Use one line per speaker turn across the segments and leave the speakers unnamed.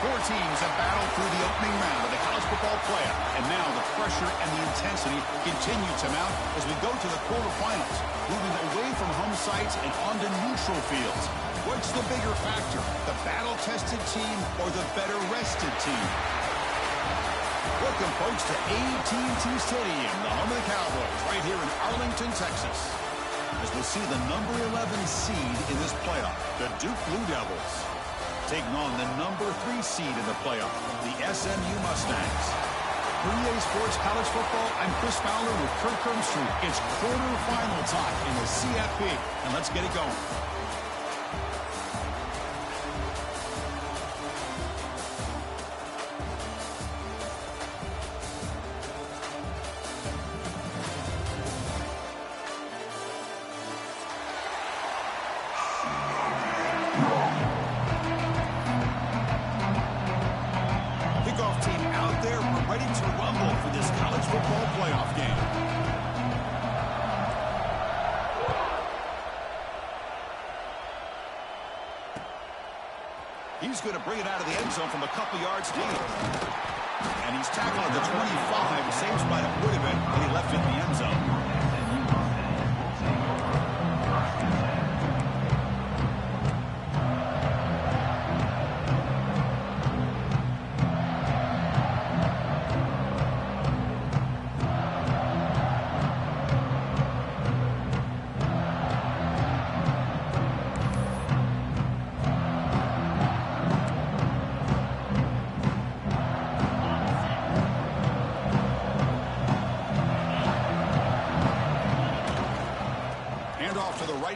Four teams have battled through the opening round of the college football playoff, and now the pressure and the intensity continue to mount as we go to the quarterfinals, moving away from home sites and onto neutral fields. What's the bigger factor, the battle-tested team or the better-rested team? Welcome, folks, to AT&T Stadium, the home of the Cowboys, right here in Arlington, Texas, as we'll see the number 11 seed in this playoff, the Duke Blue Devils, taking on the number 3 seed in the playoff, the SMU Mustangs. For EA Sports College Football, I'm Chris Fowler with Kirk Herbstreit. It's quarterfinal time in the CFP, and let's get it going. He's going to bring it out of the end zone from a couple yards deep. And he's tackled at the 25, same spot it would have been when he left it in the end zone.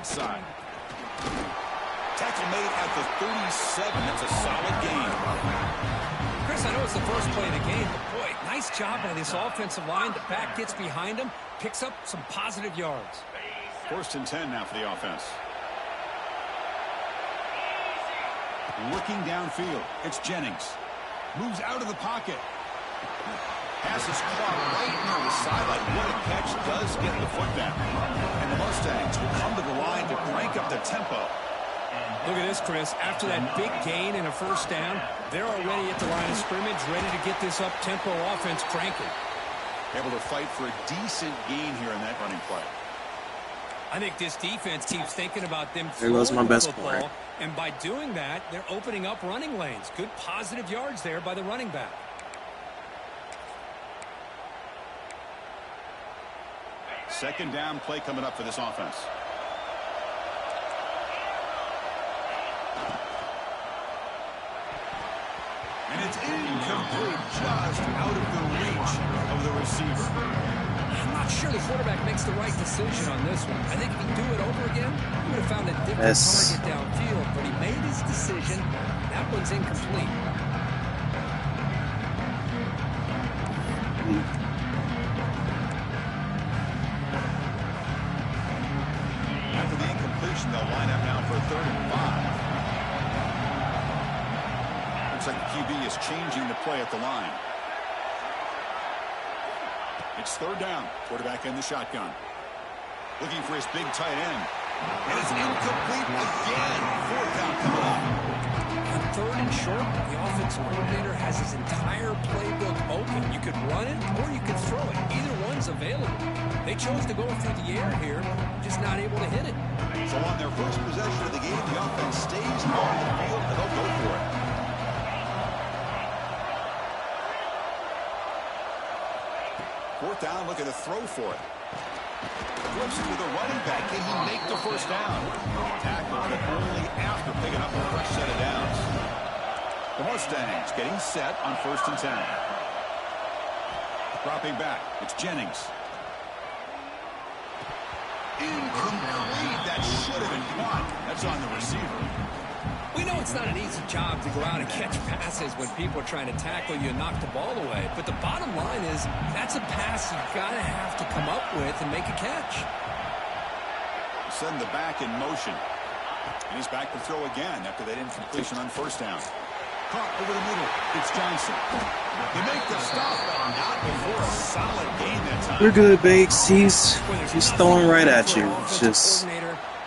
Side. Tackle made at the 37. That's a solid gain.
Chris, I know it's the first play of the game, but boy, nice job by this offensive line. The back gets behind him, picks up some positive yards.
1st and 10 now for the offense. Looking downfield, it's Jennings. Moves out of the pocket. Pass is caught right near the sideline. What a catch, does get the foot down. And the Mustangs will come to the line to crank up the tempo.
Look at this, Chris. After that big gain and a first down, they're already at the line of scrimmage, ready to get this up-tempo offense cranking.
Able to fight for a decent gain here in that running play.
I think this defense keeps thinking about them
there goes my best
football, and by doing that, they're opening up running lanes. Good positive yards there by the running back.
Second down play coming up for this offense. And it's incomplete, just out of the reach of the receiver.
I'm not sure the quarterback makes the right decision on this one. I think if he do it over again, he would have found a different target downfield, but he made his decision. That one's incomplete.
They'll line up now for 3rd and 5. Looks like the QB is changing the play at the line. It's 3rd down. Quarterback in the shotgun. Looking for his big tight end. And it's incomplete again. 4th down coming up.
On 3rd and short, the offensive coordinator has his entire playbook open. You could run it or you could throw it. Either one's available. They chose to go through the air here, just not able to hit it.
So on their first possession of the game, the offense stays on the field, and they'll go for it. Fourth down, looking to throw for it. Flips it to the running back. Can he make the first down? Tackled, but only after picking up a fresh set of downs. The Mustangs getting set on 1st and 10. Dropping back, it's Jennings. Incomplete. That should have been caught. That's on the receiver.
We know it's not an easy job to go out and catch passes when people are trying to tackle you and knock the ball away. But the bottom line is that's a pass you've got to have to come up with and make a catch.
Send the back in motion. And he's back to throw again after that incompletion on 1st down. Caught over the middle. It's Johnson. They make the stop, but not before a solid gain that time.
You're good, Bakes. He's throwing right at you. It's just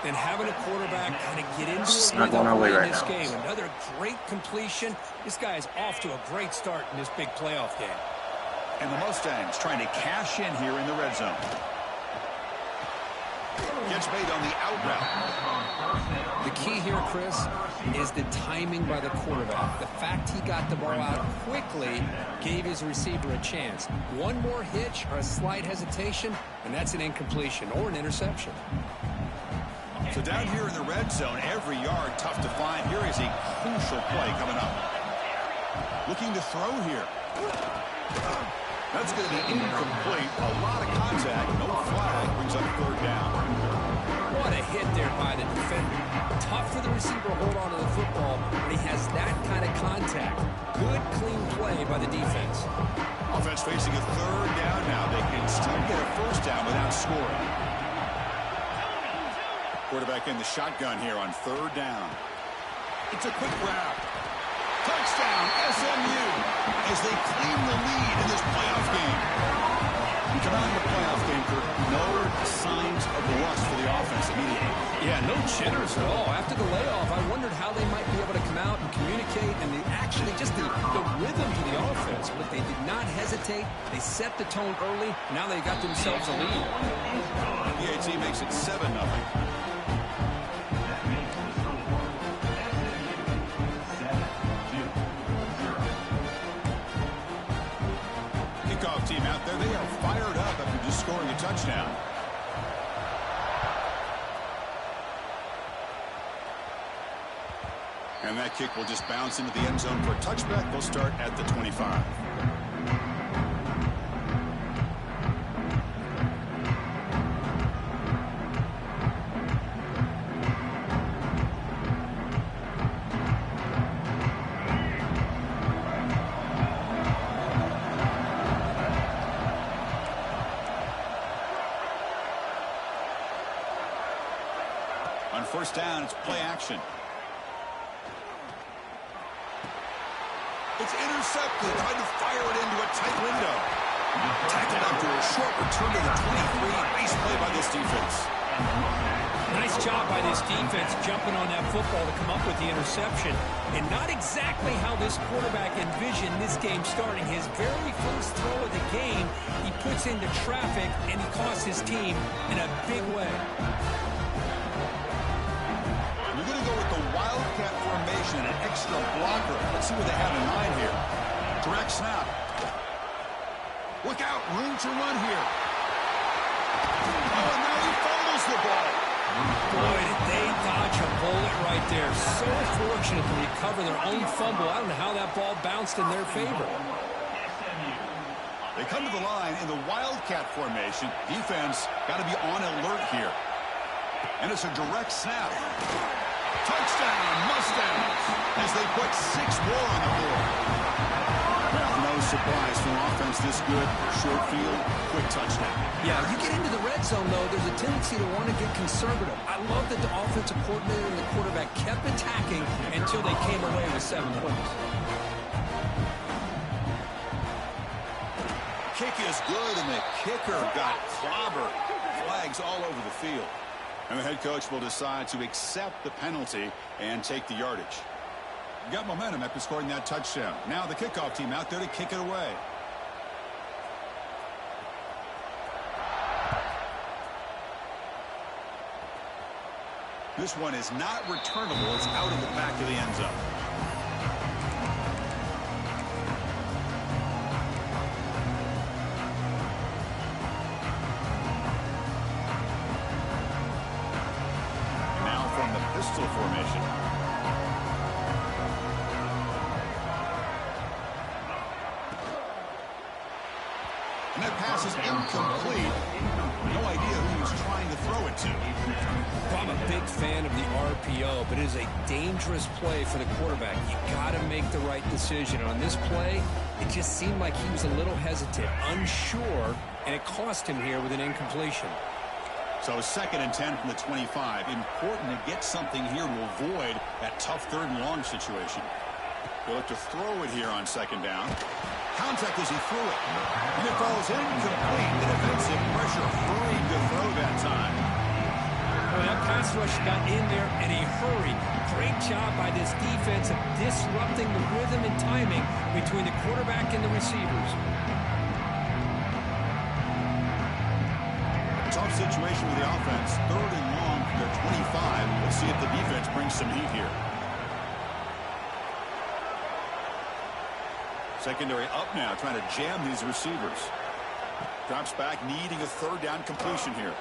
then having a quarterback kind of get into
just not going our way right now.
Game. Another great completion. This guy is off to a great start in this big playoff game.
And the Mustangs trying to cash in here in the red zone. Gets made on the out route.
The key here, Chris, is the timing by the quarterback. The fact he got the ball out quickly gave his receiver a chance. One more hitch or a slight hesitation, and that's an incompletion or an interception.
So down here in the red zone, every yard tough to find. Here is a crucial play coming up. Looking to throw here. That's going to be incomplete. A lot of contact. No flag. Brings up third down.
What a hit there by the defender. Tough for the receiver to hold on to the football when he has that kind of contact. Good, clean play by the defense.
Offense facing a third down now. They can still get a first down without scoring. Quarterback in the shotgun here on third down. It's a quick grab. Touchdown, SMU, as they claim the lead in this playoff game. You come out in the playoff game, Kirk, no signs of rust for the offense immediately.
Yeah, no jitters at all. After the layoff, I wondered how they might be able to come out and communicate and actually just the rhythm to the offense. But they did not hesitate. They set the tone early. Now they got themselves a lead.
The AT makes it 7-0. Team out there, they are fired up after just scoring a touchdown. And that kick will just bounce into the end zone for a touchback. They'll start at the 25. On first down, it's play action. It's intercepted, trying to fire it into a tight window. Tackled after a short return to the 23. Nice play by this defense.
Nice job by this defense jumping on that football to come up with the interception. And not exactly how this quarterback envisioned this game starting. His very first throw of the game, he puts into traffic, and he costs his team in a big way.
We're going to go with the Wildcat formation and an extra blocker. Let's see what they have in mind here. Direct snap. Look out, room to run here. Oh, and now he fumbles the ball.
Boy, did they dodge a bullet right there. So fortunate to recover their own fumble. I don't know how that ball bounced in their favor.
They come to the line in the Wildcat formation. Defense got to be on alert here. And it's a direct snap. Touchdown, Mustangs, as they put 6 more on the board. Well, no surprise for an offense this good. Short field, quick touchdown.
Yeah, you get into the red zone, though, there's a tendency to want to get conservative. I love that the offensive coordinator and the quarterback kept attacking until they came away with 7 points.
Kick is good, and the kicker got clobbered. Flags all over the field. And the head coach will decide to accept the penalty and take the yardage. You got momentum after scoring that touchdown. Now the kickoff team out there to kick it away. This one is not returnable. It's out of the back of the end zone. Pistol formation. And that pass is incomplete. No idea who he was trying to throw it to.
I'm a big fan of the RPO, but it is a dangerous play for the quarterback. You got to make the right decision. On this play, it just seemed like he was a little hesitant, unsure, and it cost him here with an incompletion.
So 2nd and 10 from the 25. Important to get something here to avoid that tough 3rd and long situation. They'll look to throw it here on 2nd down. Contact as he threw it. And it falls incomplete. The defensive pressure hurried to throw that time.
Well, that pass pass rush got in there in a hurry. Great job by this defense of disrupting the rhythm and timing between the quarterback and the receivers.
Tough situation with the offense. 3rd and long from their 25. Let's see if the defense brings some heat here. Secondary up now, trying to jam these receivers. Drops back, needing a 3rd down completion here.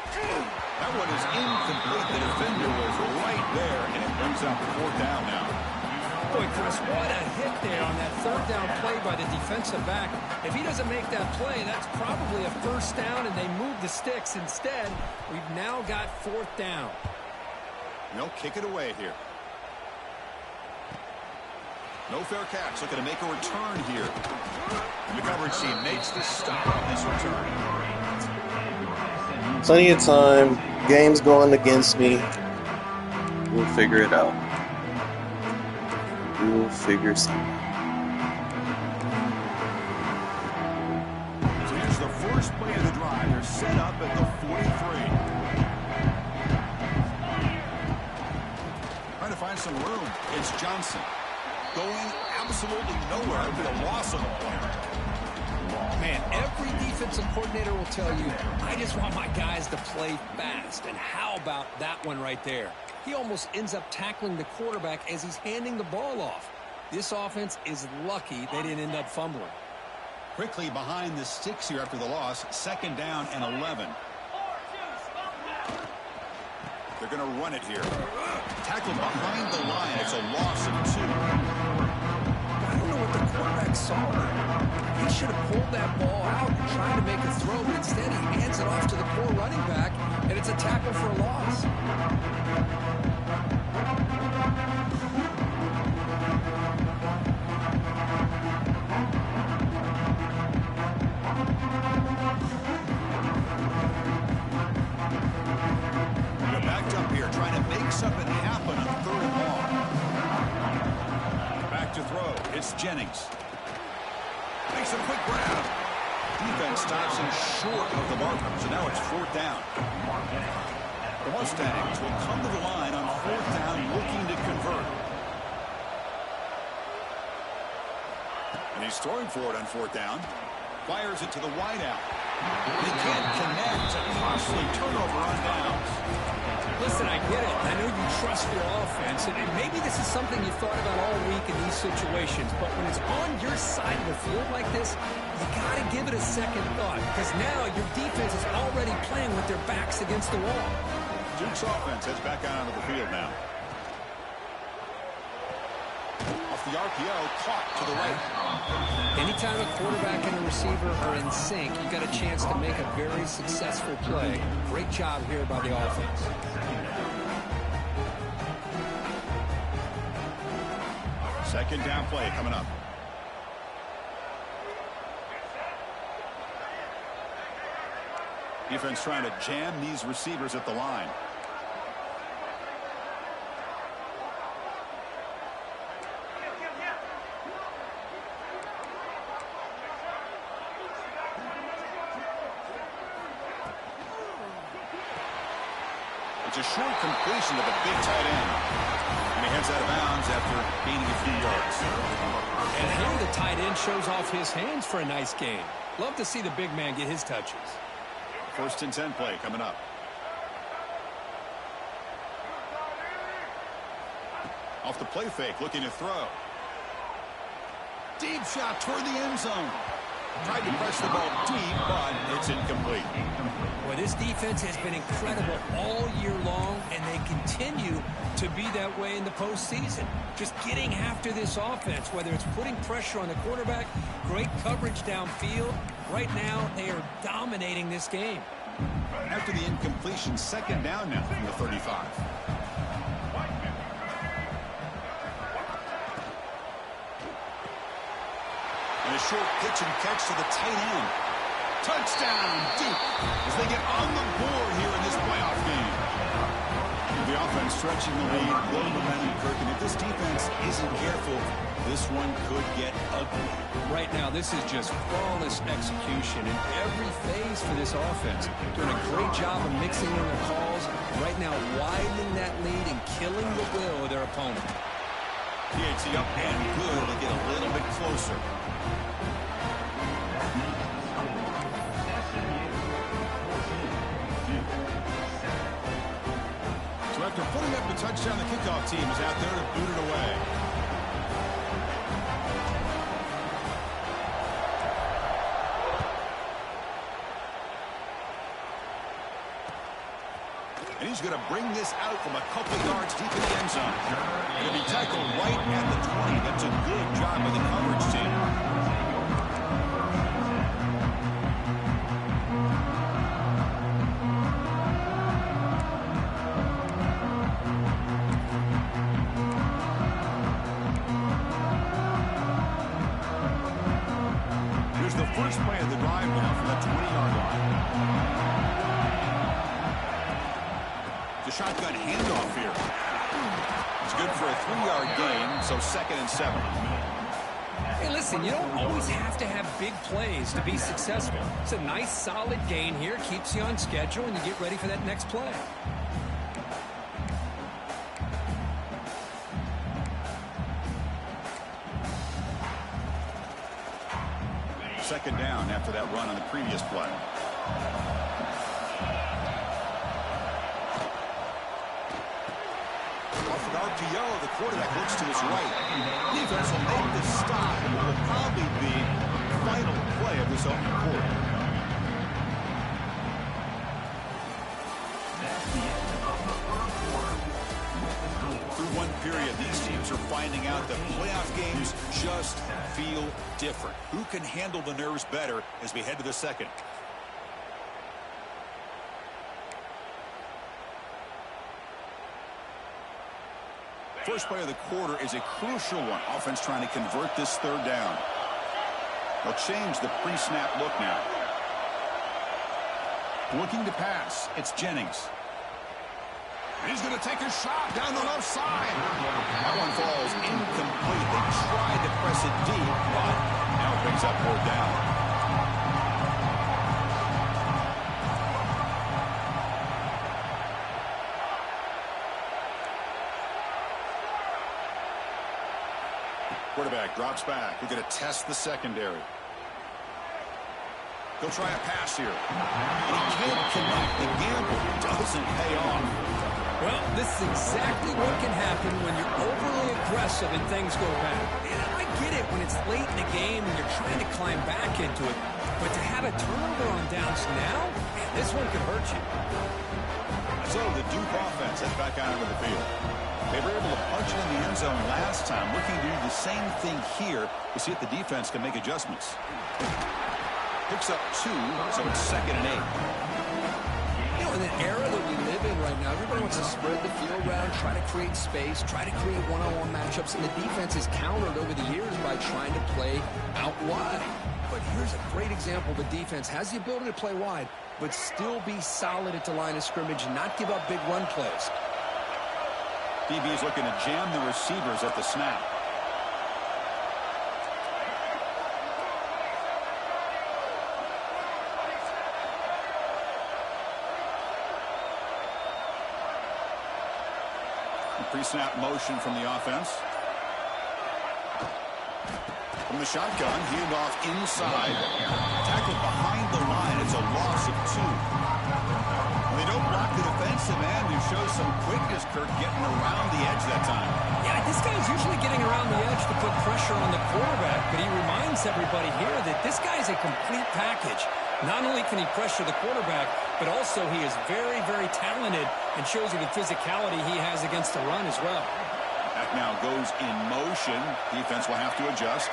That one is incomplete. The defender was right there, and it brings up 4th down now.
Boy, Chris, what a hit there on that 3rd down play by the defensive back. If he doesn't make that play, that's probably a 1st down, and they move the sticks. Instead, we've now got 4th down.
They'll kick it away here. No fair catch. Looking to make a return here. And the coverage team makes the stop on this return.
Plenty of time. Game's going against me. We'll figure it out. We'll figure something out.
So here's the first play of the drive. They're set up at the 43. Trying to find some room. It's Johnson. Going absolutely nowhere with a loss of a player.
Man, every defensive coordinator will tell you, I just want my guys to play fast. And how about that one right there? He almost ends up tackling the quarterback as he's handing the ball off. This offense is lucky they didn't end up fumbling.
Quickly behind the sticks here after the loss. 2nd down and 11. They're going to run it here. Tackled behind the line. It's a loss of 2.
I don't know what the quarterback saw there. He should have pulled that ball out and tried to make a throw, but instead he hands it off to the poor running back, and it's a tackle for a loss.
They're backed up here, trying to make something happen on 3rd and long. Back to throw. It's Jennings. Makes a quick grab. Defense stops him short of the marker, so now it's 4th down. The Mustangs will come to the line on 4th down, looking to convert. And he's throwing for it on 4th down. Fires it to the wideout. They can't connect. A costly turnover on downs.
Listen, I get it. I know you trust your offense, and maybe this is something you thought about all week in these situations, but when it's on your side of the field like this, you got to give it a second thought, because now your defense is already playing with their backs against the wall.
Duke's offense heads back out onto the field now. Off the RPO, caught to the right.
Anytime a quarterback and a receiver are in sync, you got a chance to make a very successful play. Great job here by the offense.
2nd down play coming up. Defense trying to jam these receivers at the line. It's a short completion to the big tight end. And he heads out of bounds after gaining a few yards.
And here the tight end shows off his hands for a nice game. Love to see the big man get his touches.
1st and 10 play coming up. Off the play fake, looking to throw. Deep shot toward the end zone. Tried to press the ball deep, but it's incomplete.
Well, this defense has been incredible all year long, and they continue to be that way in the postseason. Just getting after this offense, whether it's putting pressure on the quarterback, great coverage downfield. Right now, they are dominating this game.
After the incompletion, 2nd down now from the 35. And a short pitch and catch to the tight end. Touchdown deep as they get on the board here in this playoff game. The The offense stretching the lead, low momentum, Kirk, and if this defense isn't careful, this one could get ugly.
Right now, this is just flawless execution in every phase for this offense. Doing a great job of mixing in their calls. Right now, widening that lead and killing the will of their opponent.
PAT up and good to get a little bit closer. So after putting up the touchdown, the kickoff team is out there to boot it away. And he's going to bring this out from a couple yards deep in the end zone. Going to be tackled right at the 20. That's a good job by the coverage team. Here's the first play of the drive now from the 20-yard line. The shotgun handoff here. It's good for a 3-yard gain, so 2nd and 7.
Hey, listen, you don't always have to have big plays to be successful. It's a nice, solid gain here. Keeps you on schedule, and you get ready for that next play.
Second down after that run on the previous play. Off an RPO, the quarterback looks to his right. Defense will make the stop, and it will probably be the final play of this opening quarter. Through one period, these teams are finding out that playoff games just feel different. Who can handle the nerves better as we head to the second? First play of the quarter is a crucial one. Offense trying to convert this third down. They'll change the pre-snap look now. Looking to pass. It's Jennings. He's going to take a shot down the left side. That one falls incomplete. They tried to press it deep, but now it brings up 4th down. Quarterback drops back. We're going to test the secondary. He'll try a pass here. And he can't connect. The gamble doesn't pay off.
Well, this is exactly what can happen when you're overly aggressive and things go bad. And I get it when it's late in the game and you're trying to climb back into it. But to have a turnover on downs now, man, this one could hurt you.
So the Duke offense heads back out into the field. They were able to punch it in the end zone last time. Looking to do the same thing here to see if the defense can make adjustments. Picks up 2, so it's 2nd and 8.
You know, in the era that we live in right now, everybody wants to spread the field around, try to create space, try to create one-on-one matchups, and the defense is countered over the years by trying to play out wide. But here's a great example. The defense has the ability to play wide, but still be solid at the line of scrimmage and not give up big run plays.
DB is looking to jam the receivers at the snap. Pre-snap motion from the offense. From the shotgun, handoff inside. Tackled behind the line. It's a loss of 2. They don't block the defensive end, who shows some quickness, Kirk, getting around the edge that time.
Yeah, this guy's usually getting around the edge to put pressure on the quarterback, but he reminds everybody here that this guy's a complete package. Not only can he pressure the quarterback, but also he is very, very talented and shows you the physicality he has against the run as well.
Back now goes in motion. Defense will have to adjust.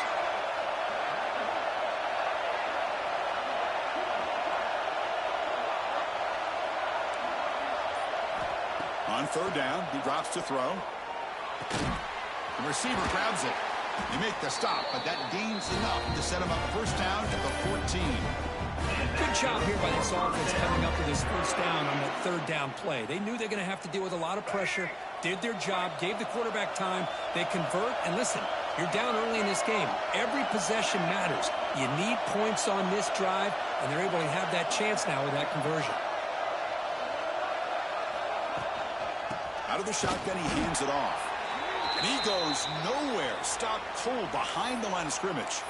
On 3rd down, he drops to throw. The receiver grabs it. They make the stop, but that gains enough to set him up a first down at the 14.
Good job here by this offense coming up with this first down on that third down play. They knew they're going to have to deal with a lot of pressure, did their job, gave the quarterback time. They convert, and listen, you're down early in this game. Every possession matters. You need points on this drive, and they're able to have that chance now with that conversion.
Out of the shotgun, he hands it off. And he goes nowhere. Stopped cold behind the line of scrimmage.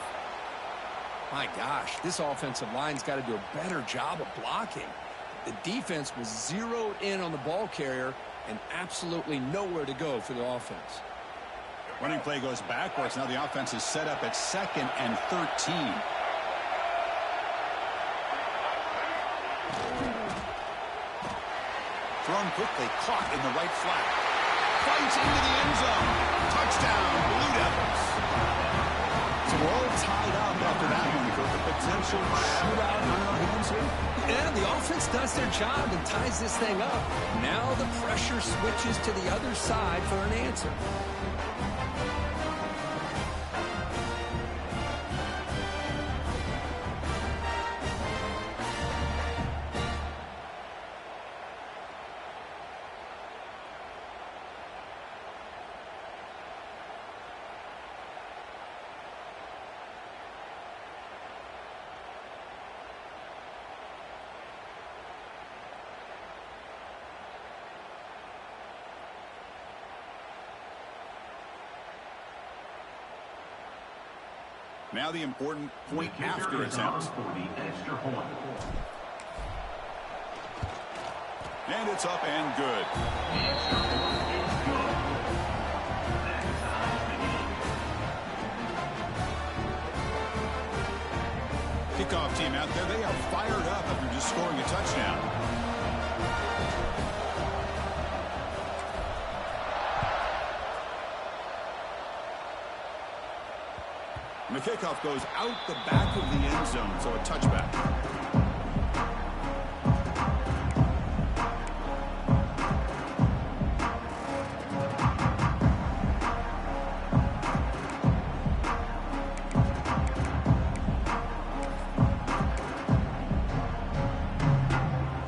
My gosh, this offensive line's got to do a better job of blocking. The defense was zeroed in on the ball carrier and absolutely nowhere to go for the offense.
Running play goes backwards. Now the offense is set up at 2nd and 13. Thrown quickly, caught in the right flat. Fights into the end zone. Touchdown, Blue Devils. So we're all tied up after that one. The potential shootout on our hands here.
Yeah, the offense does their job and ties this thing up. Now the pressure switches to the other side for an answer.
Now the important point after attempt. And it's up and good. Kickoff team out there, they are fired up after just scoring a touchdown. And the kickoff goes out the back of the end zone, so a touchback.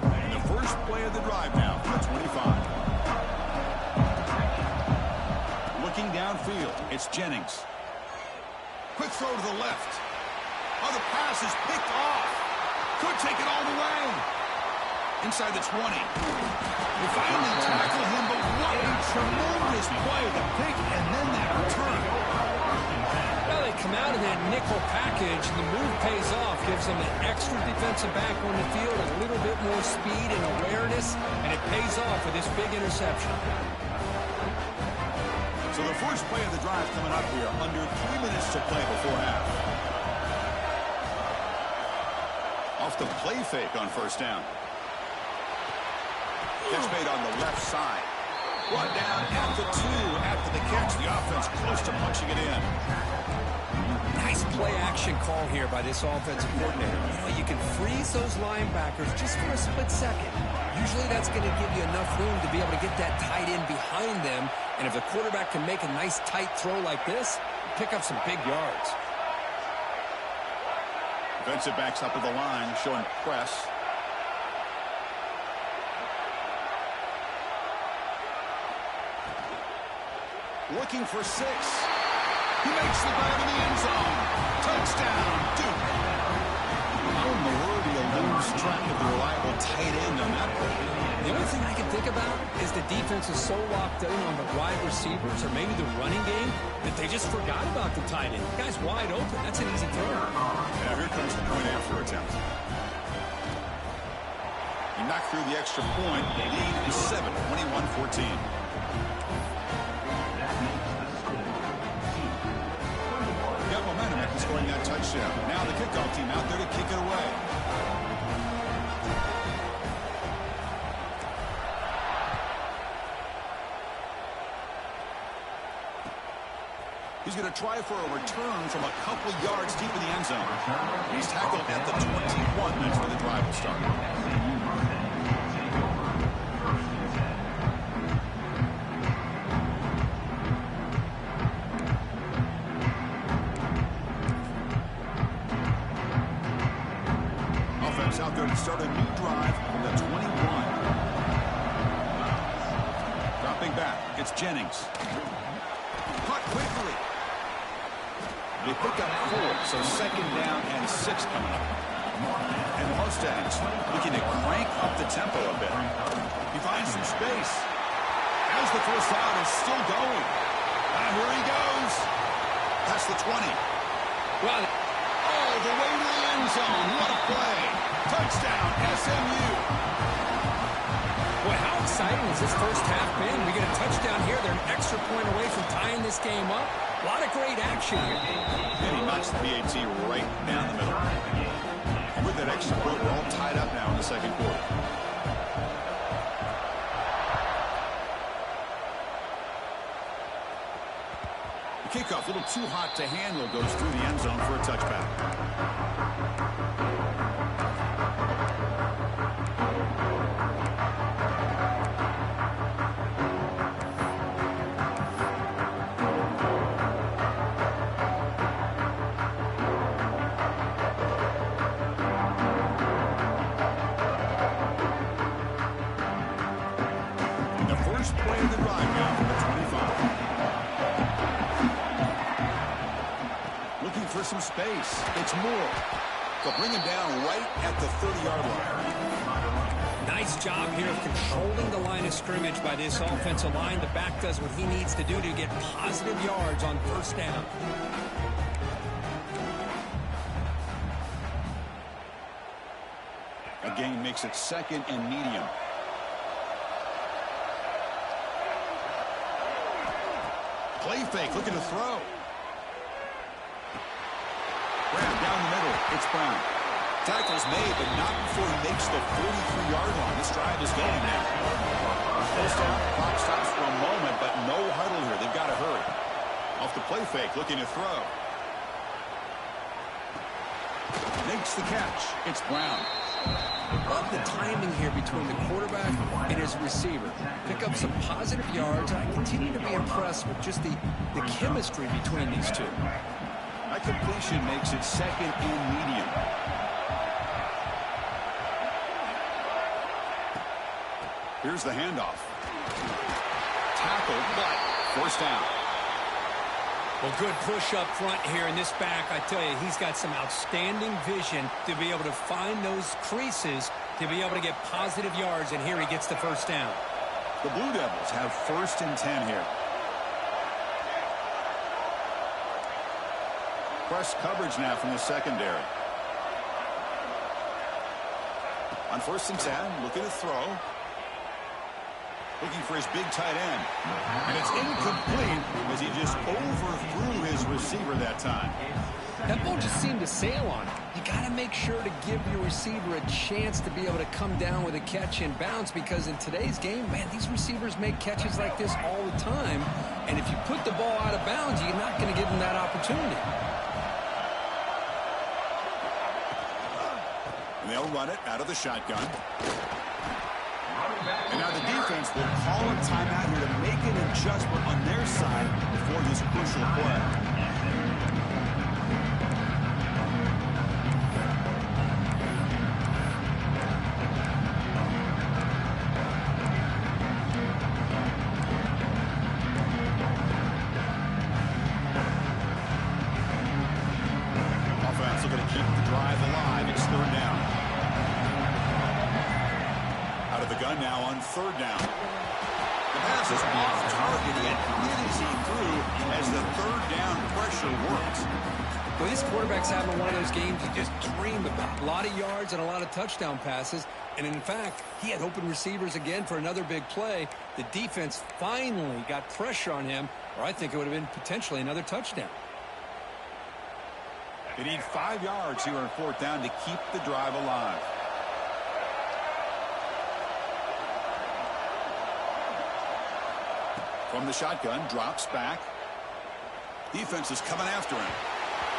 And the first play of the drive now from the 25. Looking downfield, it's Jennings. Quick throw to the left. Oh, the pass is picked off. Could take it all the way. Inside the 20. They finally tackle him, but what a tremendous play. The pick and then that return.
Well, they come out of that nickel package, and the move pays off. Gives them an extra defensive back on the field, a little bit more speed and awareness, and it pays off with this big interception.
So the first play of the drive coming up here, under 3 minutes to play before half. Off the play fake on first down. Catch made on the left side. Brought down at the 2 after the catch. The offense close to punching it in.
Nice play-action call here by this offensive coordinator. You know, you can freeze those linebackers just for a split second. Usually that's going to give you enough room to be able to get that tight end behind them. And if the quarterback can make a nice tight throw like this, pick up some big yards.
Defensive backs up at the line, showing press. Looking for 6. He makes the grab in the end zone. Touchdown, Duke. How in the world do you lose track of the reliable tight end on that play?
The only thing I can think about is the defense is so locked in on the wide receivers or maybe the running game that they just forgot about the tight end. The guy's wide open. That's an easy throw.
Now here comes the point after attempt. He knocked through the extra point. The lead is 7, 21-14. Got momentum after scoring that touchdown. Now the kickoff team out there to kick it away. He's going to try for a return from a couple yards deep in the end zone. He's tackled at the 21. That's where the drive will start. and start a new drive from the 21. Dropping back, it's Jennings. Caught quickly. They pick up 4, so second down and 6 coming up. And the Mustangs looking to crank up the tempo a bit. He finds some space. As the first down is still going. And here he goes. Past the 20.
Well,
all the way to the end zone. What a play. Touchdown, SMU.
boy, how exciting has this first half been? We get a touchdown here. They're an extra point away from tying this game up. A lot of great action here.
And he knocks the PAT right down the middle. And with that extra point, we're all tied up now in the second quarter. The kickoff, a little too hot to handle, goes through the end zone for a touchback. Some space. It's Moore. They'll bring him down right at the 30-yard line.
Nice job here of controlling the line of scrimmage by this offensive line. The back does what he needs to do to get positive yards on first down.
A gain makes it second and medium. Play fake, looking to throw. Down the middle, it's Brown. Tackle's made, but not before he makes the 43-yard line. This drive is going now. First down, clock stops for a moment, but no huddle here. They've got to hurry. Off the play fake, looking to throw. Makes the catch. It's Brown.
Love the timing here between the quarterback and his receiver. Pick up some positive yards. I continue to be impressed with just the chemistry between these two.
That completion makes it second and medium. Here's the handoff. Tackled, but forced down.
Well, good push up front here in this back. I tell you, he's got some outstanding vision to be able to find those creases, to be able to get positive yards, and here he gets the first down.
The Blue Devils have 1st and 10 here. Press coverage now from the secondary. On 1st and 10, looking to throw. Looking for his big tight end. And it's incomplete as he just overthrew his receiver that time.
That ball just seemed to sail on him. You got to make sure to give your receiver a chance to be able to come down with a catch and bounce, because in today's game, man, these receivers make catches like this all the time. And if you put the ball out of bounds, you're not going to give them that opportunity.
And they'll run it out of the shotgun. And now the defense will call a timeout here to make an adjustment on their side before this crucial play. Offense looking to keep the drive alive. It's 3rd down. Out of the gun now on 3rd down. The pass is off target, yet whizzing through as the 3rd down pressure works.
Well, this quarterback's having one of those games you just dream about. A lot of yards and a lot of touchdown passes. And in fact, he had open receivers again for another big play. The defense finally got pressure on him, or I think it would have been potentially another touchdown.
They need 5 yards here on 4th down to keep the drive alive. From the shotgun, drops back. Defense is coming after him.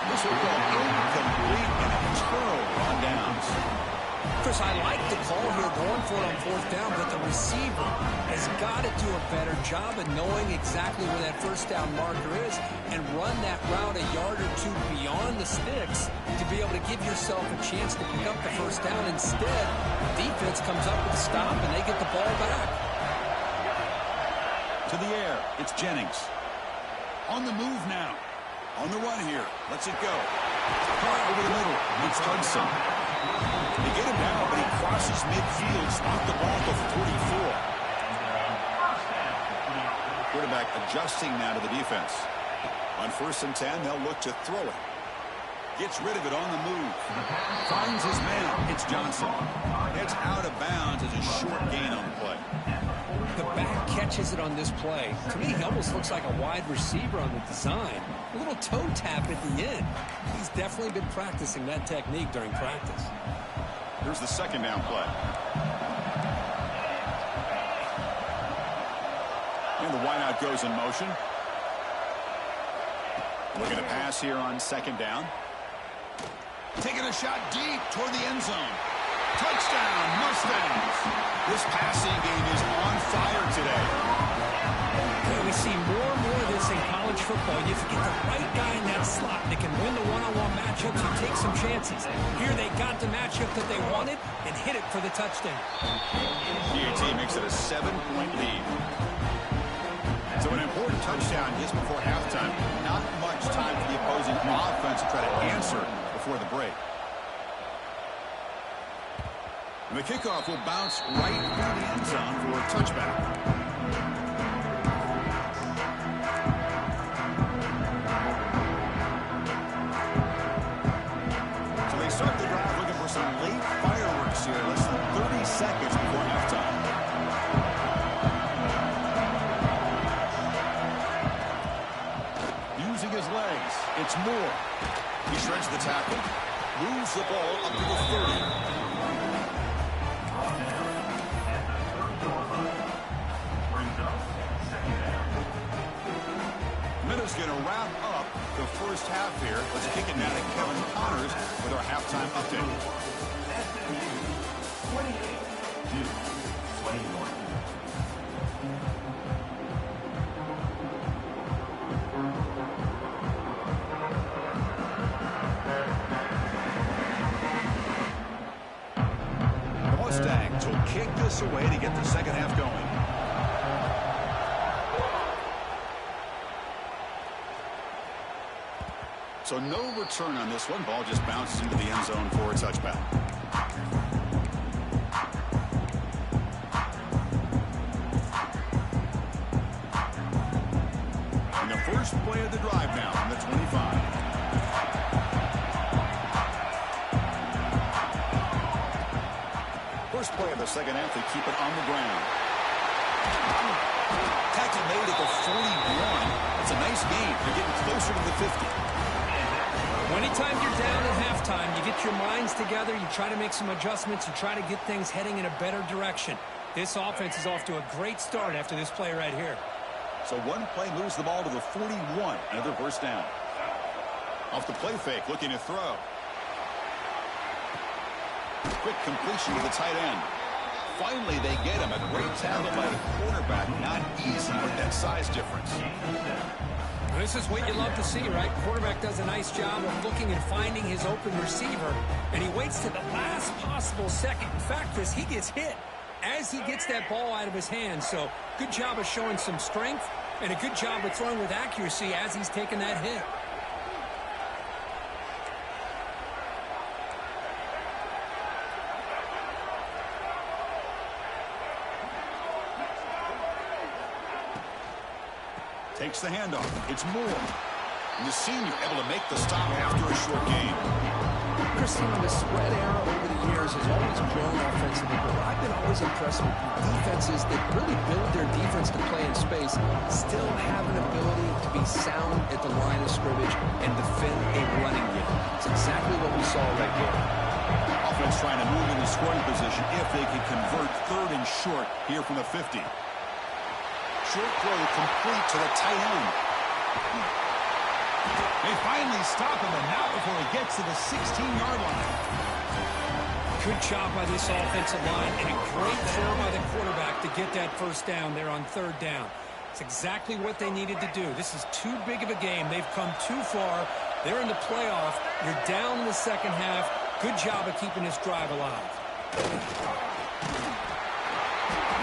This will go incomplete and a turnover on downs.
Chris, I like the call here going for it on 4th fourth down, but the receiver has got to do a better job of knowing exactly where that first down marker is and run that route a yard or two beyond the sticks to be able to give yourself a chance to pick up the first down. Instead, the defense comes up with a stop, and they get the ball back.
To the air, it's Jennings. On the move now. On the run here. Lets it go. Caught over the middle. It's Hudson. They get him now, but he crosses midfield. Stopped the ball at the 44. Quarterback adjusting now to the defense. On 1st and 10, they'll look to throw it. Gets rid of it on the move. Finds his man. It's Johnson. It's out of bounds as a short gain on the play.
The back catches it on this play. To me, he almost looks like a wide receiver on the design. A little toe tap at the end. He's definitely been practicing that technique during practice.
Here's the second down play. And the wideout goes in motion. Looking to pass here on second down. Taking a shot deep toward the end zone. Touchdown, Mustangs. This passing game is on fire today.
We see more and more of this in college football. You get the right guy in that slot that can win the one-on-one matchups and take some chances. Here they got the matchup that they wanted and hit it for the touchdown.
PAT makes it a 7-point lead. So an important touchdown just before halftime. Not much time for the opposing offense to try to answer before the break. And the kickoff will bounce right through the end zone for a touchback. So they start the drive looking for some late fireworks here. Less than 30 seconds before halftime. Using his legs, it's Moore. He shreds the tackle. Moves the ball up to the 30. Minutes going to wrap up the first half here. Let's kick it now to Kevin Connors with our halftime update. The Mustangs will kick this away to get the second half going. So no return on this one. Ball just bounces into the end zone for a touchback. And the first play of the drive now from the 25. First play of the second half, they keep it on the ground. Tackle made at the 41. That's a nice gain. They're getting closer to the 50.
Anytime you're down at halftime, you get your minds together, you try to make some adjustments, you try to get things heading in a better direction. This offense is off to a great start after this play right here.
So one play moves the ball to the 41. Another first down. Off the play fake, looking to throw. Quick completion to the tight end. Finally, they get him. A great tackle by the cornerback. Not easy with that size difference.
This is what you love to see, right? Quarterback does a nice job of looking and finding his open receiver, and he waits to the last possible second. In fact, he gets hit as he gets that ball out of his hands. So good job of showing some strength and a good job of throwing with accuracy as he's taking that hit.
Takes the handoff. It's Moore. And the senior able to make the stop after a short gain.
Christine, the spread era over the years has always grown offensively, but I've been always impressed with defenses that really build their defense to play in space, still have an ability to be sound at the line of scrimmage and defend a running game. It's exactly what we saw right here.
Offense trying to move into scoring position if they can convert third and short here from the 50. Short throw complete to the tight end. They finally stop him, and not before he gets to the 16-yard line.
Good job by this offensive line, and a great throw by the to get that first down there on third down. It's exactly what they needed to do. This is too big of a game. They've come too far. They're in the playoff. You're down in the second half. Good job of keeping this drive alive.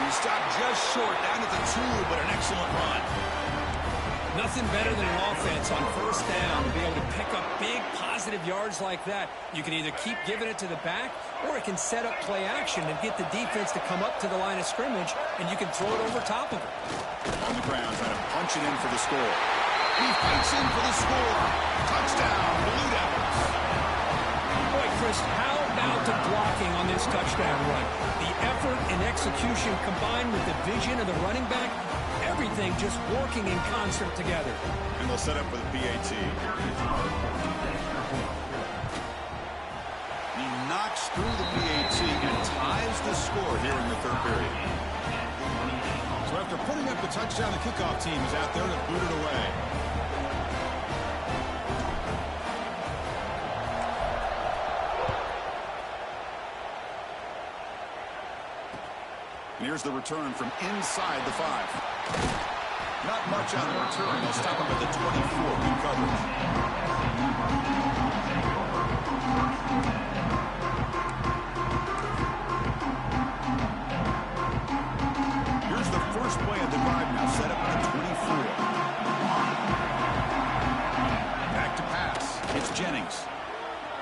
He stopped just short, down at the 2, but an excellent run.
Nothing better than an offense on first down to be able to pick up big positive yards like that. You can either keep giving it to the back, or it can set up play action and get the defense to come up to the line of scrimmage, and you can throw it over top of it.
On the ground, trying to punch it in for the score. He fights in for the score. Touchdown, Blue Devils.
Boy, Chris, how about the blocking on this touchdown run? The effort and execution combined with the vision of the running back, everything just working in concert together.
And they'll set up for the PAT. He knocks through the PAT and ties the score here in the third period. So after putting up the touchdown, the kickoff team is out there to boot it away. And here's the return from inside the 5. Not much on the return. They'll stop him at the 24. Good coverage. Here's the first play of the drive now, set up at the 24. Back to pass. It's Jennings.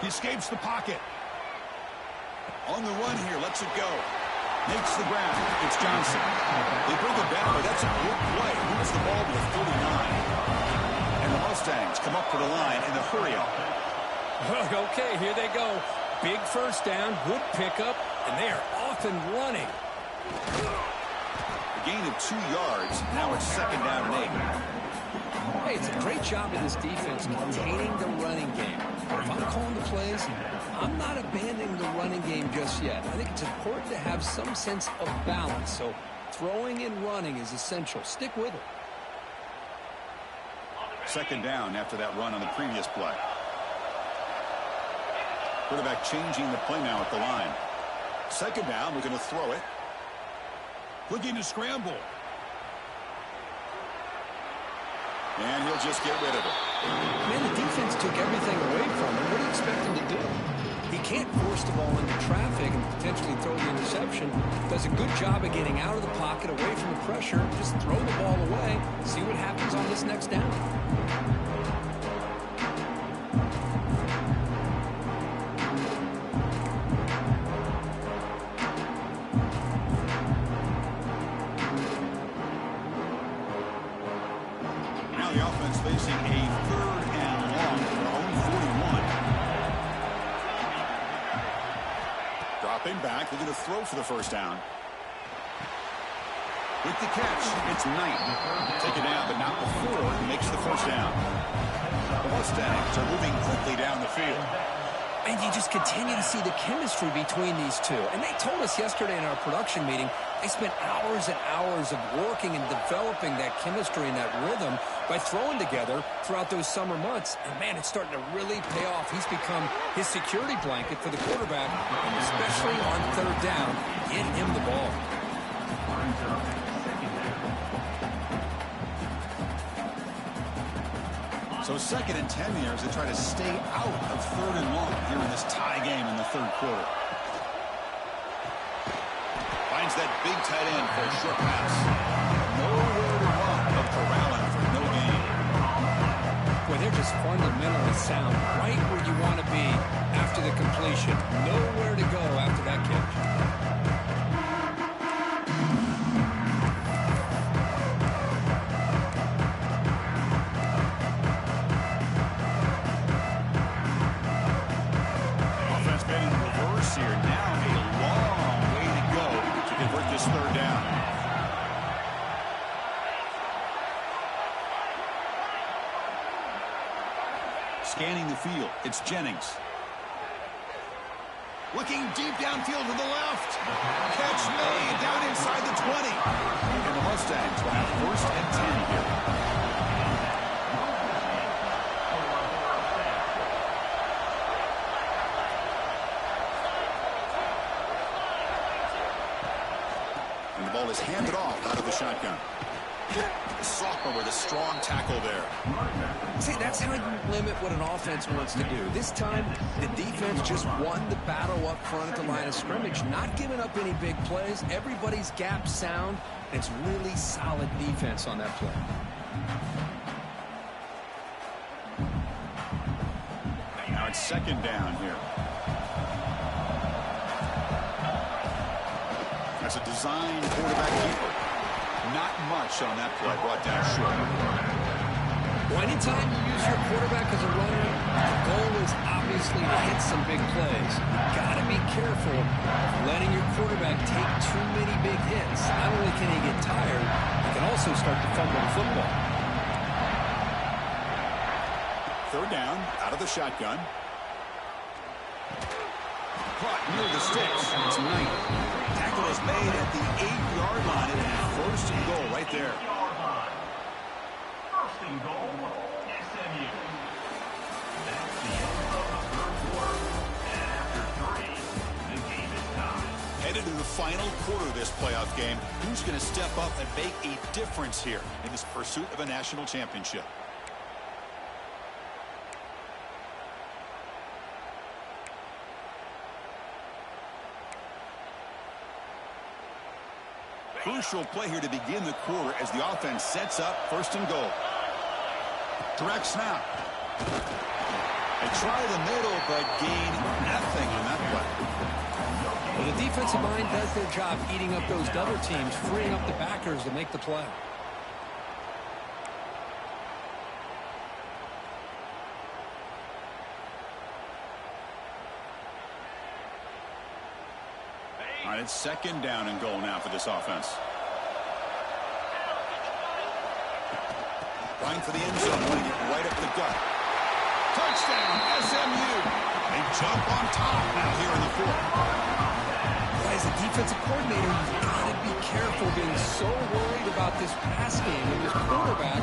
He escapes the pocket. On the run here, lets it go. Makes the ground. It's Johnson. They bring it down, but that's a good play. Moves the ball to the 49. And the Mustangs come up to the line in the hurry-up.
Okay, here they go. Big first down, good pickup, and they are off and running.
A gain of 2 yards. Now it's second down and 8.
Hey, it's a great job of this defense containing the running game. If I'm calling the plays, I'm not abandoning the running game just yet. I think it's important to have some sense of balance. So throwing and running is essential. Stick with it.
Second down after that run on the previous play. Quarterback changing the play now at the line. Second down, we're going to throw it. Looking to scramble. And he'll just get rid of it.
Man, the defense took everything away from him. What do you expect him to do? He can't force the ball into traffic and potentially throw the interception. Does a good job of getting out of the pocket, away from the pressure. Just throw the ball away. See what happens on this next down.
Now the offense facing a third and long from their own 41. Dropping back, looking to throw for the first down. With the catch, it's Knight. Take it down, but not before he makes the first down. The Mustangs are moving quickly down the field.
And you just continue to see the chemistry between these two. And they told us yesterday in our production meeting, they spent hours and hours of working and developing that chemistry and that rhythm by throwing together throughout those summer months. And, man, it's starting to really pay off. He's become his security blanket for the quarterback, and especially on third down, get him the ball.
So second and 10 here as they try to stay out of third and long here in this tie game in the third quarter. Finds that big tight end for a short pass. Nowhere to run, but corralling for no gain.
Boy, they're just fundamentally sound right where you want to be after the completion. Nowhere to go after that catch.
Here. Now a long way to go to convert this third down. Scanning the field, it's Jennings. Looking deep downfield to the left. Catch made down inside the 20. And the Mustangs will have first and 10 here. And the ball is handed off out of the shotgun. The sophomore with a strong tackle there.
See, that's how you limit what an offense wants to do. This time, the defense just won the battle up front at the line of scrimmage, not giving up any big plays. Everybody's gap sound. It's really solid defense on that play.
Now it's second down here. That's a designed quarterback keeper. Not much on that play, brought down short.
Well, anytime you use your quarterback as a runner, the goal is obviously to hit some big plays. You've got to be careful of letting your quarterback take too many big hits. Not only can he get tired, he can also start to fumble the football.
Third down, out of the shotgun. Caught near the sticks. It's Knight. Tackle is made at the 8-yard line, and first and goal right there.
First and goal, SMU. That's the end of the third quarter. And after 3, the game is tied.
Headed to the final quarter of this playoff game. Who's going to step up and make a difference here in this pursuit of a national championship? Crucial play here to begin the quarter as the offense sets up first and goal. Direct snap. They try the middle, but gain nothing on that play.
Well, the defensive line does their job eating up those double teams, freeing up the backers to make the play.
All right, it's second down and goal now for this offense. Going for the end zone, wanting it right up the gut. Touchdown, SMU. They jump on top now here in the fourth.
As a defensive coordinator, you've got to be careful being so worried about this pass game and this quarterback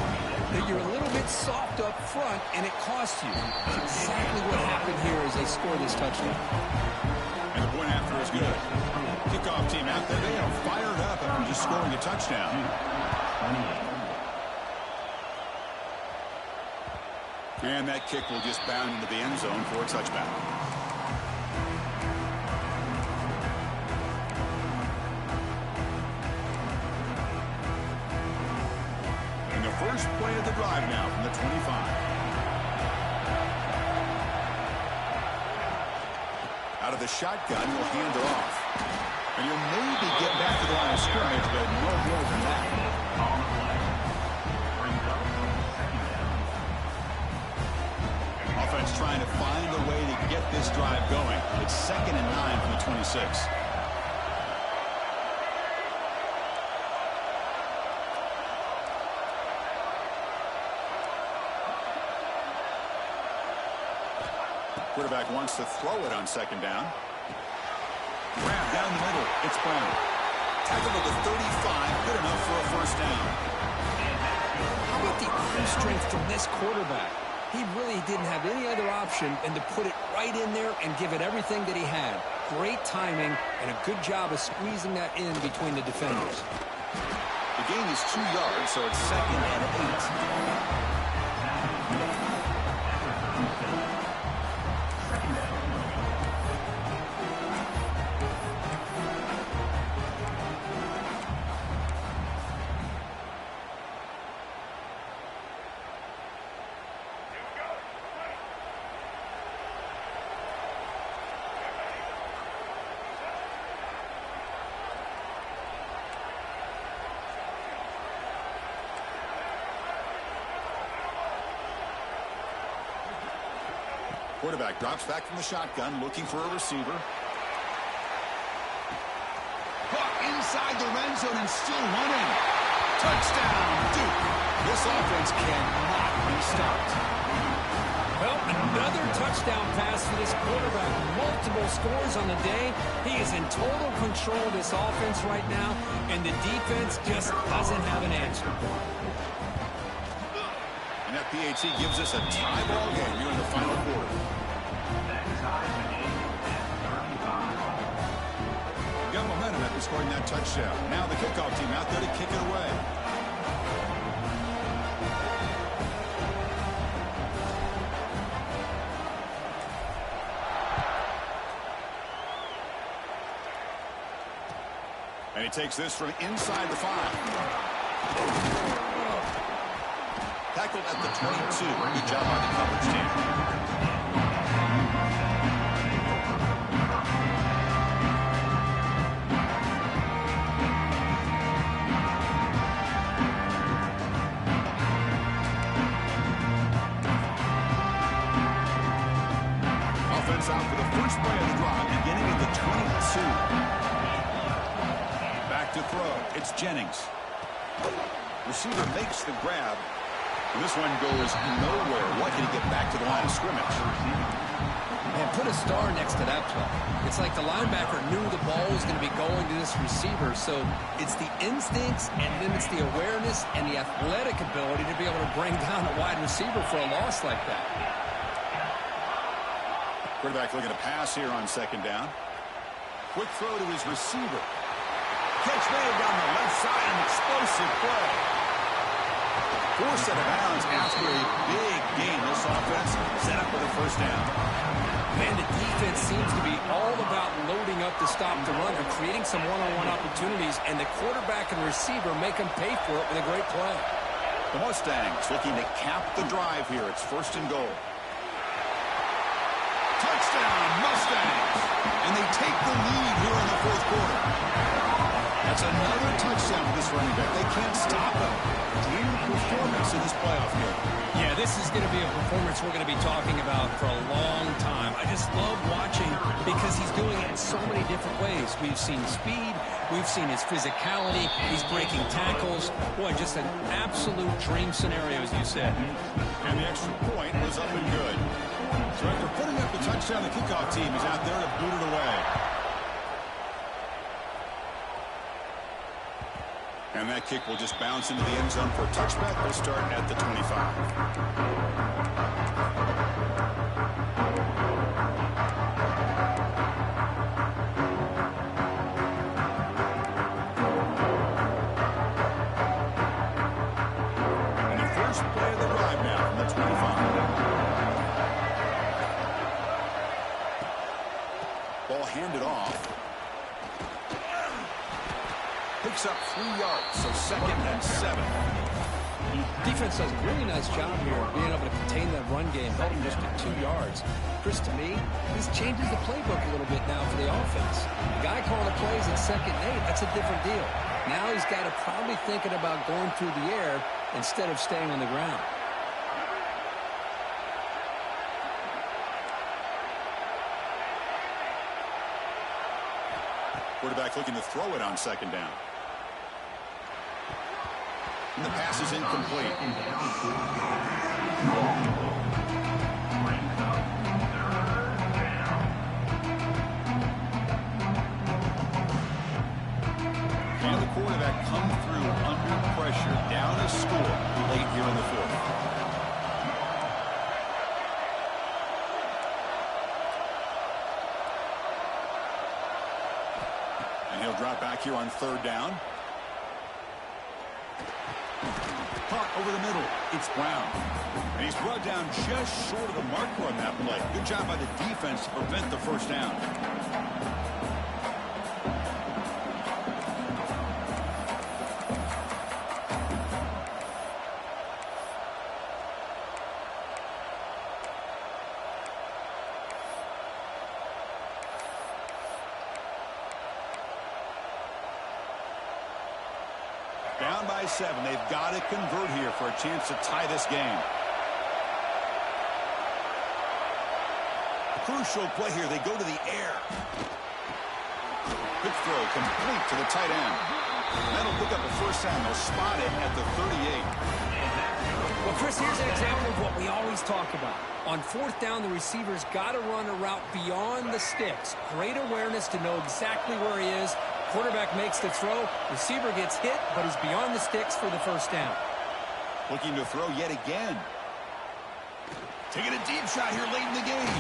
that you're a little bit soft up front and it costs you. That's exactly what happened here as they score this touchdown.
And the point after is good. Kickoff team out there, they are fired up after just scoring a touchdown. And that kick will just bound into the end zone for a touchback. And the first play of the drive now from the 25. Out of the shotgun, will hand it off. And you'll maybe get back to the line of scrimmage, but no more than that. Offense trying to find a way to get this drive going. It's 2nd and 9 from the 26. Quarterback wants to throw it on second down. Grab down the middle. It's Brown. Tackle to the 35. Good enough for a first down.
How about the arm strength from this quarterback? He really didn't have any other option than to put it right in there and give it everything that he had. Great timing and a good job of squeezing that in between the defenders.
The gain is 2 yards, so it's 2nd and 8. Quarterback drops back from the shotgun, looking for a receiver. Caught inside the red zone and still running. Touchdown, Duke. This offense cannot be stopped.
Well, another touchdown pass for this quarterback. Multiple scores on the day. He is in total control of this offense right now, and the defense just doesn't have an answer.
And that PAT gives us a tie ball game here in the final quarter. Got momentum at in scoring that touchdown. Now the kickoff team out there to kick it away. And he takes this from inside the 5. Tackled at the 22. Good job by the coverage team. Offense out for the first play of the drive, beginning at the 22. Back to throw. It's Jennings. Receiver makes the grab. This one goes nowhere. Lucky to get back to the line of scrimmage.
Man, put a star next to that play. It's like the linebacker knew the ball was going to be going to this receiver, so it's the instincts and then it's the awareness and the athletic ability to be able to bring down a wide receiver for a loss like that.
Quarterback looking to pass here on second down. Quick throw to his receiver. Catch made down the left side, an explosive play. Forced out of bounds after a big gain. This offense set up with a first down.
Man, the defense seems to be all about loading up to stop the run. They're creating some one-on-one opportunities, and the quarterback and receiver make them pay for it with a great play.
The Mustangs looking to cap the drive here. It's first and goal. Touchdown, Mustangs! And they take the lead here in the fourth quarter. That's another touchdown for this running back. They can't stop him. Dream performance in this playoff game.
Yeah, this is going to be a performance we're going to be talking about for a long time. I just love watching because he's doing it in so many different ways. We've seen speed. We've seen his physicality. He's breaking tackles. Boy, just an absolute dream scenario, as you said.
And the extra point was up and good. So after putting up the touchdown, the kickoff team is out there to boot it away. And that kick will just bounce into the end zone for a touchback. We'll start at the 25. Handed off. Picks up 3 yards, so second and 7.
Defense does a really nice job here of being able to contain that run game, held him just at 2 yards. Chris, to me, this changes the playbook a little bit now for the offense. The guy calling the plays at 2nd and 8, that's a different deal. Now he's got to probably thinking about going through the air instead of staying on the ground.
Quarterback looking to throw it on second down. And the pass is incomplete. And the quarterback come through under pressure. Down a score late here in the fourth. He'll drop back here on third down. Caught over the middle. It's Brown. And he's brought down just short of the marker on that play. Good job by the defense to prevent the first down. Down by 7. They've got to convert here for a chance to tie this game. A crucial play here. They go to the air. Good throw, complete to the tight end. That'll pick up a first down. They'll spot it at the 38.
Well, Chris, here's an example of what we always talk about. On fourth down, the receiver's got to run a route beyond the sticks. Great awareness to know exactly where he is. Quarterback makes the throw. Receiver gets hit, but he's beyond the sticks for the first down.
Looking to throw yet again. Taking a deep shot here late in the game.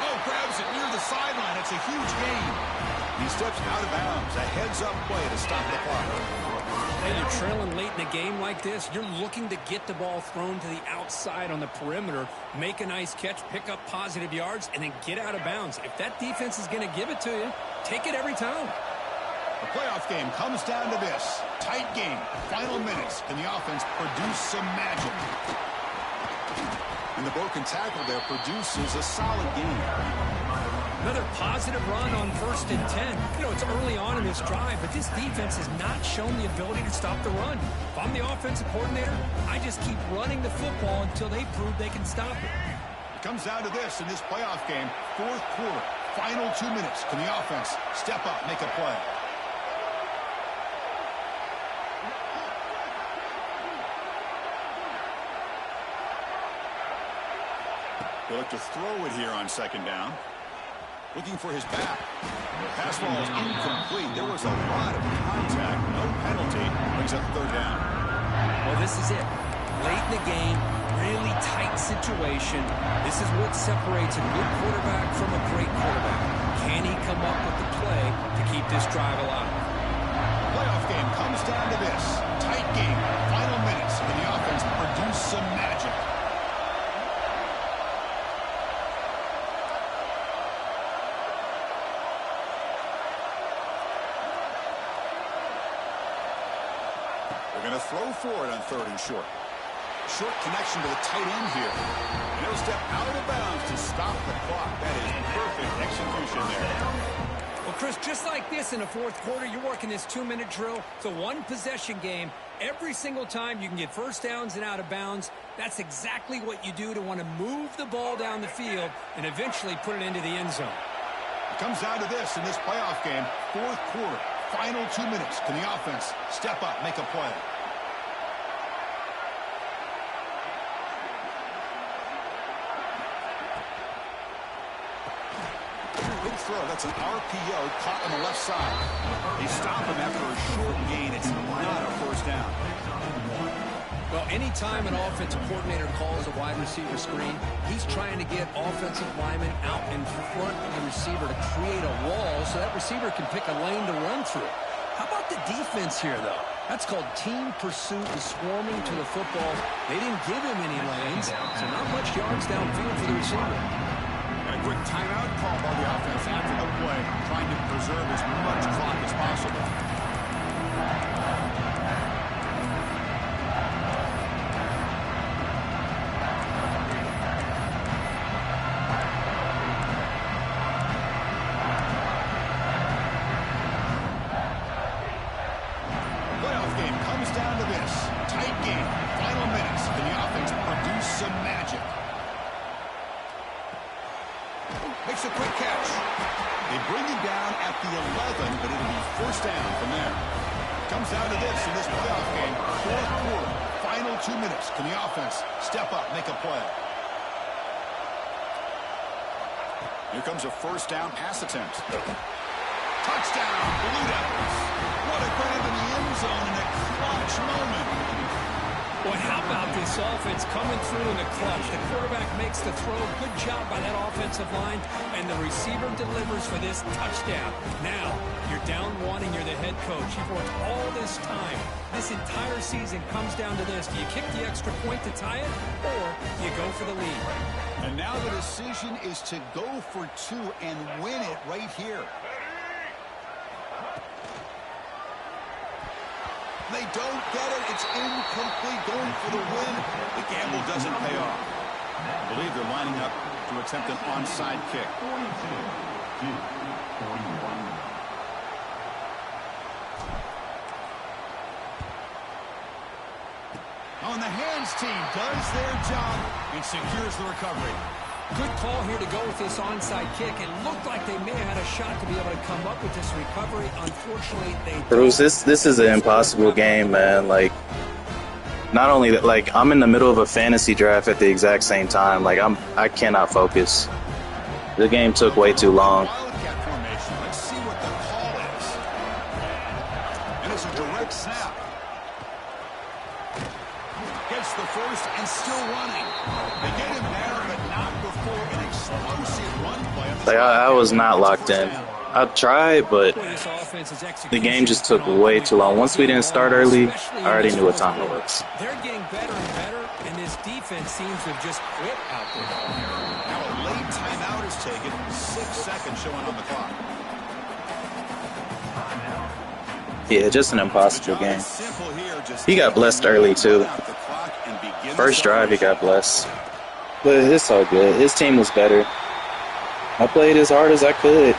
Oh, grabs it near the sideline. It's a huge gain. He steps out of bounds. A heads-up play to stop the clock.
And you're trailing late in a game like this, you're looking to get the ball thrown to the outside on the perimeter, make a nice catch, pick up positive yards, and then get out of bounds. If that defense is going to give it to you, take it every time.
The playoff game comes down to this. Tight game. Final minutes. Can the offense produce some magic? And the broken tackle there produces a solid game.
Another positive run on 1st and 10. You know, it's early on in this drive, but this defense has not shown the ability to stop the run. If I'm the offensive coordinator, I just keep running the football until they prove they can stop it.
It comes down to this in this playoff game. 4th quarter. Final 2 minutes. Can the offense step up, make a play? They look to throw it here on 2nd down. Looking for his back. Pass ball is incomplete. There was a lot of contact. No penalty. Brings up 3rd down.
Well, this is it. Late in the game, really tight situation. This is what separates a good quarterback from a great quarterback. Can he come up with the play to keep this drive alive?
Playoff game comes down to this. Tight game. Final minutes. Can the offense produce some magic? They're going to throw for it on 3rd and short. Short connection to the tight end here. And he'll step out of bounds to stop the clock. That is perfect execution there.
Well, Chris, just like this in the 4th quarter, you're working this 2-minute drill. It's a one-possession game. Every single time you can get 1st downs and out of bounds, that's exactly what you do to want to move the ball down the field and eventually put it into the end zone.
It comes down to this in this playoff game. 4th quarter. Final 2 minutes. Can the offense step up, make a play? Big throw. That's an RPO caught on the left side. They stop him after a short gain. It's not a 1st down.
Well, anytime an offensive coordinator calls a wide receiver screen, he's trying to get offensive linemen out in front of the receiver to create a wall so that receiver can pick a lane to run through. How about the defense here, though? That's called team pursuit and swarming to the football. They didn't give him any lanes, so not much yards downfield for the receiver.
And a quick timeout call by the offense after the play, trying to preserve as much clock as possible. Playoff game comes down to this. Tight game. Final minutes. Can the offense produce some magic? Makes a quick catch. They bring him down at the 11, but it'll be 1st down from there. Comes down to this in this playoff game. 4th quarter. Final 2 minutes. Can the offense step up, make a play? Here comes a 1st down pass attempt. Touchdown, Blue Devils. What a grab in the end zone in a clutch moment.
Boy, how about this offense coming through in the clutch? The quarterback makes the throw. Good job by that offensive line. And the receiver delivers for this touchdown. Now, you're down 1 and you're the head coach. You've worked all this time. This entire season comes down to this. Do you kick the extra point to tie it, or do you go for the lead?
And now the decision is to go for 2 and win it right here. They don't get it. It's incomplete. Going for the win. The gamble doesn't pay off. I believe they're lining up to attempt an onside kick.
42, 41.
On the hands team does their job and secures the recovery.
Good call here to go with this onside kick. It looked like they may have had a shot to be able to come up with this recovery. Unfortunately, they
Bruce, this is an impossible game, man. Like, not only that, like, I'm in the middle of a fantasy draft at the exact same time. Like, I cannot focus. The game took way too long.
Wildcat formation. Let's see what the call is. And it's a direct snap. Gets the 1st and still running. They get him there, but not before an explosive run play.
Like, I was not locked in. I tried, but the game just took way too long. Once we didn't start early, I already knew what time it was.
They're getting better and better, and this defense seems to have just quit out there.
Now a late timeout is taken. 6 seconds showing on the clock.
Yeah, just an impossible game. He got blessed early, too. First drive, he got blessed. But it's all good. His team was better. I played as hard as I could.